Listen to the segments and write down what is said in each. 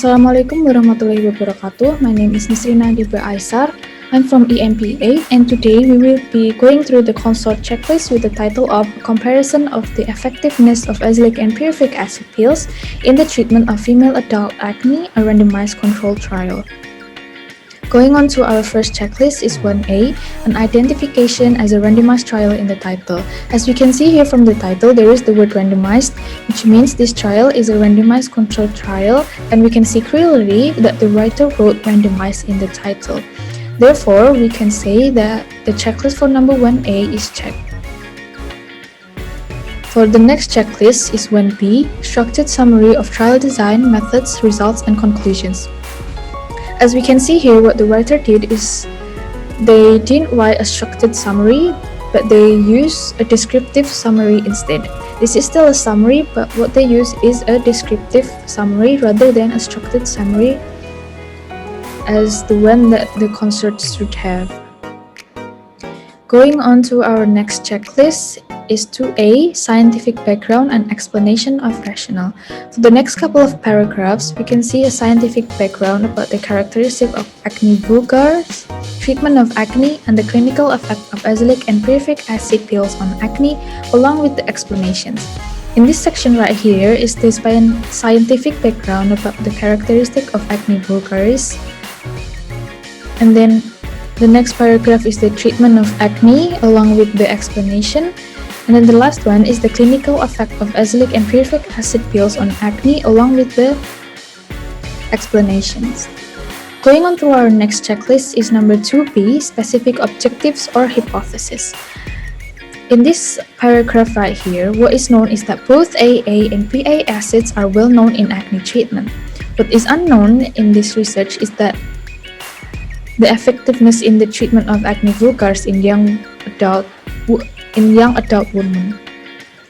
Assalamualaikum warahmatullahi wabarakatuh. My name is Nisrina Diba Aisar. I'm from EMPA, and today we will be going through the Consort checklist with the title of Comparison of the Effectiveness of Azelaic and Pyruvic Acid Pills in the Treatment of Female Adult Acne, a Randomized Control Trial. Going on to our first checklist is 1A, an identification as a randomized trial in the title. As we can see here from the title, there is the word randomized, which means this trial is a randomized control trial, and we can see clearly that the writer wrote randomized in the title. Therefore, we can say that the checklist for number 1A is checked. For the next checklist is 1B, structured summary of trial design, methods, results, and conclusions. As we can see here, what the writer did is they didn't write a structured summary, but they use a descriptive summary instead. This is still a summary, but what they use is a descriptive summary rather than a structured summary as the one that the Consort should have. Going on to our next checklist is 2A, scientific background and explanation of rationale. For the next couple of paragraphs, we can see a scientific background about the characteristic of acne vulgaris, treatment of acne, and the clinical effect of azelaic and pyruvic acid pills on acne, along with the explanations. In this section right here is the scientific background about the characteristic of acne vulgaris, and then the next paragraph is the treatment of acne along with the explanation. And then the last one is the clinical effect of azelaic and pyruvic acid pills on acne along with the explanations. Going on to our next checklist is number 2B, specific objectives or hypothesis. In this paragraph right here, what is known is that both AA and PA acids are well known in acne treatment. What is unknown in this research is that the effectiveness in the treatment of acne vulgaris in young adult women.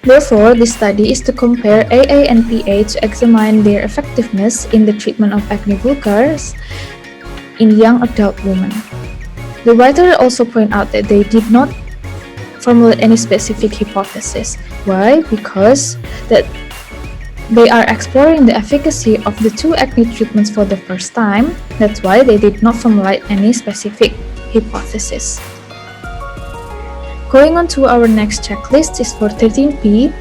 Therefore, this study is to compare AA and PA to examine their effectiveness in the treatment of acne vulgaris in young adult women. The writer also pointed out that they did not formulate any specific hypothesis. Why? Because that they are exploring the efficacy of the two acne treatments for the first time. That's why they did not formulate any specific hypothesis. Going on to our next checklist is for 13P.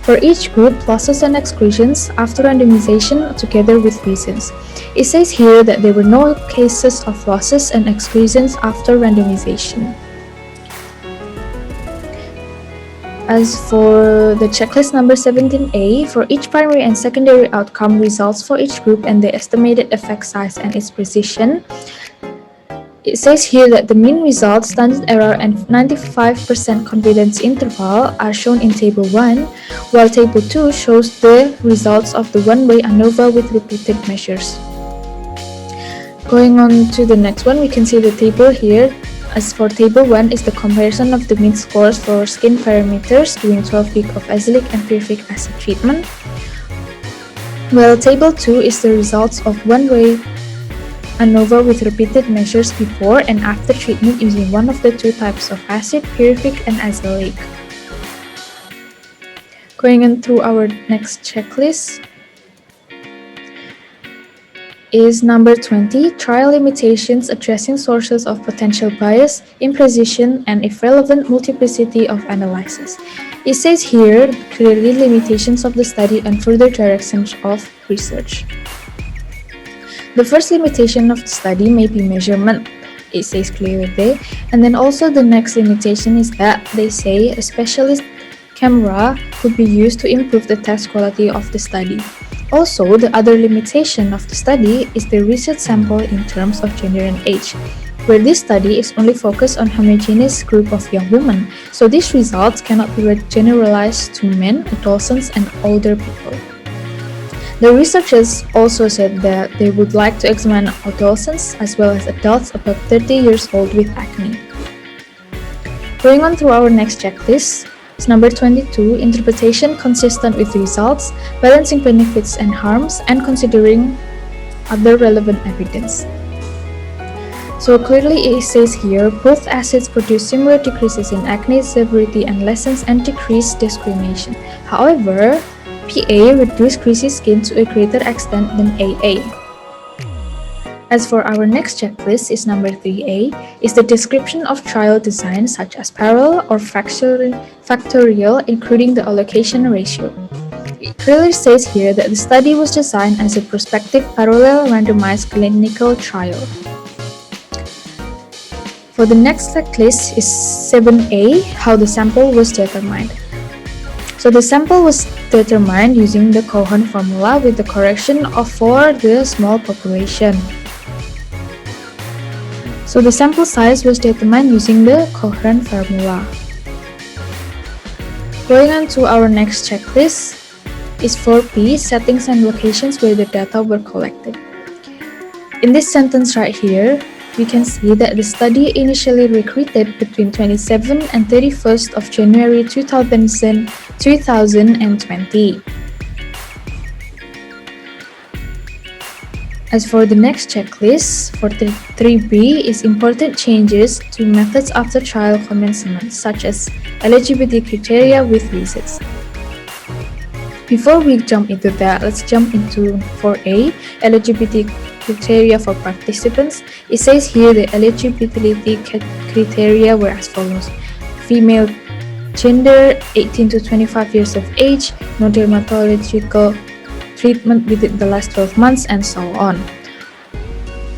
For each group, losses and exclusions after randomization together with reasons. It says here that there were no cases of losses and exclusions after randomization. As for the checklist number 17A, for each primary and secondary outcome results for each group and the estimated effect size and its precision, it says here that the mean results, standard error, and 95% confidence interval are shown in Table 1, while Table 2 shows the results of the one-way ANOVA with repeated measures. Going on to the next one, we can see the table here. As for Table 1 is the comparison of the mean scores for skin parameters during 12 weeks of azelaic and pyruvic acid treatment, while Table 2 is the results of one-way ANOVA with repeated measures before and after treatment using one of the two types of acid, pyruvic and azelaic. Going on through our next checklist is number 20, trial limitations addressing sources of potential bias, imprecision, and if relevant, multiplicity of analysis. It says here clearly limitations of the study and further directions of research. The first limitation of the study may be measurement, it says clearly there, and then also the next limitation is that they say a specialist camera could be used to improve the test quality of the study. Also, the other limitation of the study is the research sample in terms of gender and age, where this study is only focused on homogeneous group of young women, so these results cannot be generalized to men, adolescents, and older people. The researchers also said that they would like to examine adolescents as well as adults above 30 years old with acne. Going on through our next checklist is number 22, interpretation consistent with results, balancing benefits and harms, and considering other relevant evidence. So clearly it says here, both acids produce similar decreases in acne severity and lessens and decrease discrimination. However, PA reduced greasy skin to a greater extent than AA. As for our next checklist is number 3A, is the description of trial design such as parallel or factorial, including the allocation ratio. It clearly says here that the study was designed as a prospective parallel randomized clinical trial. For the next checklist is 7A, how the sample was determined. So the sample was determined using the Cohen formula with the correction for the small population. So the sample size was determined using the Cohen formula. Going on to our next checklist is 4P, settings and locations where the data were collected. In this sentence right here, we can see that the study initially recruited between 27 and 31st of January 2020. As for the next checklist, for 3B is important changes to methods after trial commencement, such as eligibility criteria with visits. Before we jump into that, let's jump into 4A, eligibility criteria for participants. It says here the eligibility criteria were as follows: female, gender, 18 to 25 years of age, no dermatological treatment within the last 12 months, and so on.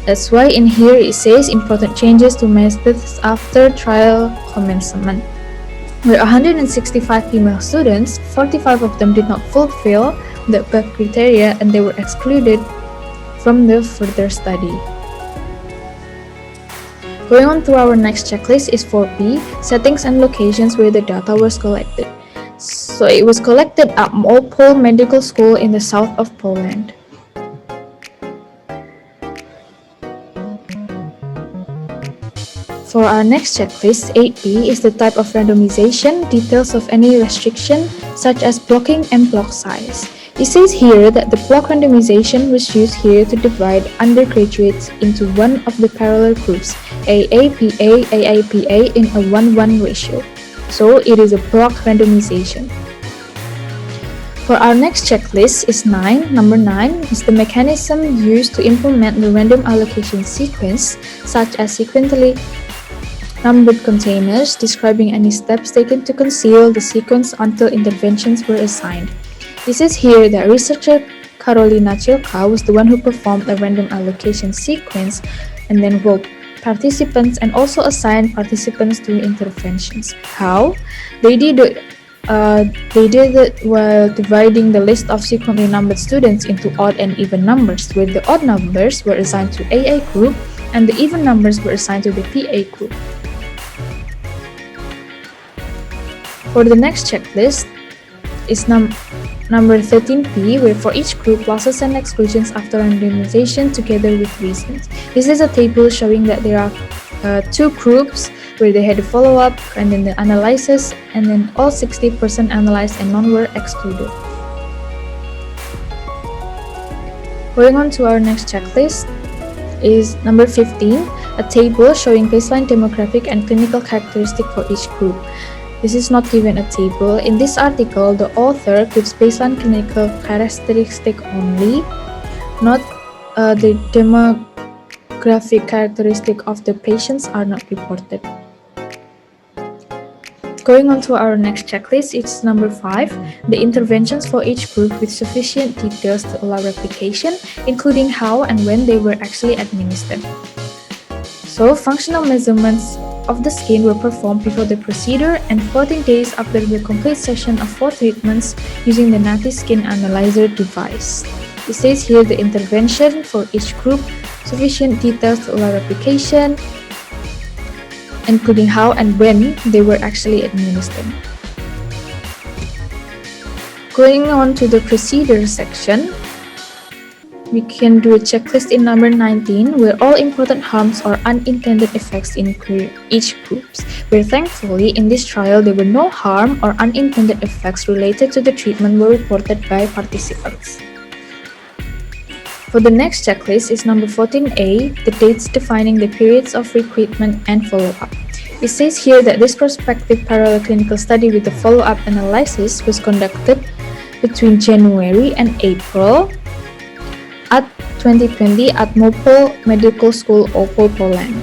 That's why in here it says important changes to methods after trial commencement. With 165 female students, 45 of them did not fulfill the above criteria and they were excluded from the further study. Going on to our next checklist is 4P, settings and locations where the data was collected. So it was collected at Opole Medical School in the south of Poland. For our next checklist, 8B is the type of randomization, details of any restriction, such as blocking and block size. It says here that the block randomization was used here to divide undergraduates into one of the parallel groups, AAPA in a 1:1 ratio. So it is a block randomization. For our next checklist is number 9 is the mechanism used to implement the random allocation sequence, such as sequentially numbered containers, describing any steps taken to conceal the sequence until interventions were assigned. This is here that researcher Karolina Cilka was the one who performed the random allocation sequence and then enrolled participants and also assigned participants to interventions. How? They did it while dividing the list of sequentially numbered students into odd and even numbers, where the odd numbers were assigned to AA group and the even numbers were assigned to the PA group. For the next checklist is number 13P, where for each group, losses and exclusions after randomization together with reasons. This is a table showing that there are two groups where they had a follow-up and then the analysis, and then all 60% analyzed and none were excluded. Going on to our next checklist is number 15, a table showing baseline demographic and clinical characteristic for each group. This is not given a table. In this article, the author gives baseline clinical characteristic only, not the demographic characteristic of the patients are not reported. Going on to our next checklist, it's number 5, the interventions for each group with sufficient details to allow replication, including how and when they were actually administered. So, functional measurements of the skin were performed before the procedure and 14 days after the complete session of 4 treatments using the NATI Skin Analyzer device. It says here the intervention for each group, sufficient details to allow replication, including how and when they were actually administered. Going on to the procedure section, we can do a checklist in number 19 where all important harms or unintended effects in each group, where thankfully in this trial there were no harm or unintended effects related to the treatment were reported by participants. For the next checklist is number 14A, the dates defining the periods of recruitment and follow-up. It says here that this prospective parallel clinical study with the follow-up analysis was conducted between January and April at 2020 at Mopol Medical School, Opol, Poland.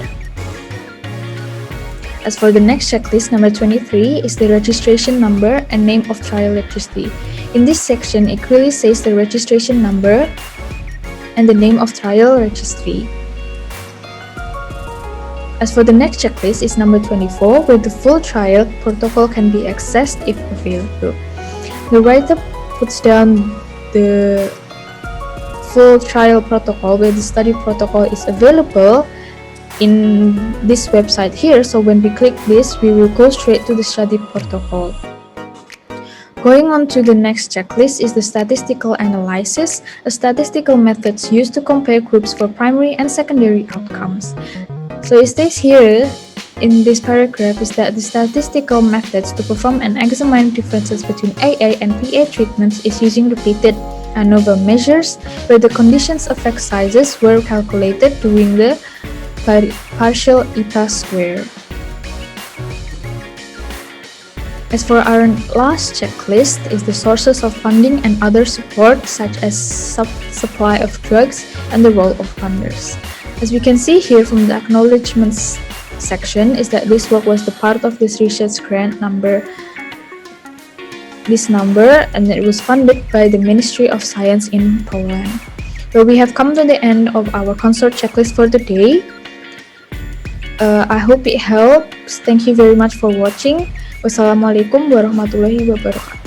As for the next checklist, number 23 is the registration number and name of trial registry. In this section, it clearly says the registration number and the name of trial registry. As for the next checklist is number 24, where the full trial protocol can be accessed if available. The writer puts down the full trial protocol where the study protocol is available in this website here. So when we click this, we will go straight to the study protocol. Going on to the next checklist is the statistical analysis, a statistical methods used to compare groups for primary and secondary outcomes. So it states here in this paragraph is that the statistical methods to perform and examine differences between AA and PA treatments is using repeated ANOVA measures where the conditions effect sizes were calculated during the partial eta square. As for our last checklist is the sources of funding and other support such as supply of drugs and the role of funders. As we can see here from the acknowledgements section is that this work was the part of this research grant number and it was funded by the Ministry of Science in Poland. So we have come to the end of our Consort checklist for the day. I hope it helps. Thank you very much for watching. Wassalamualaikum warahmatullahi wabarakatuh.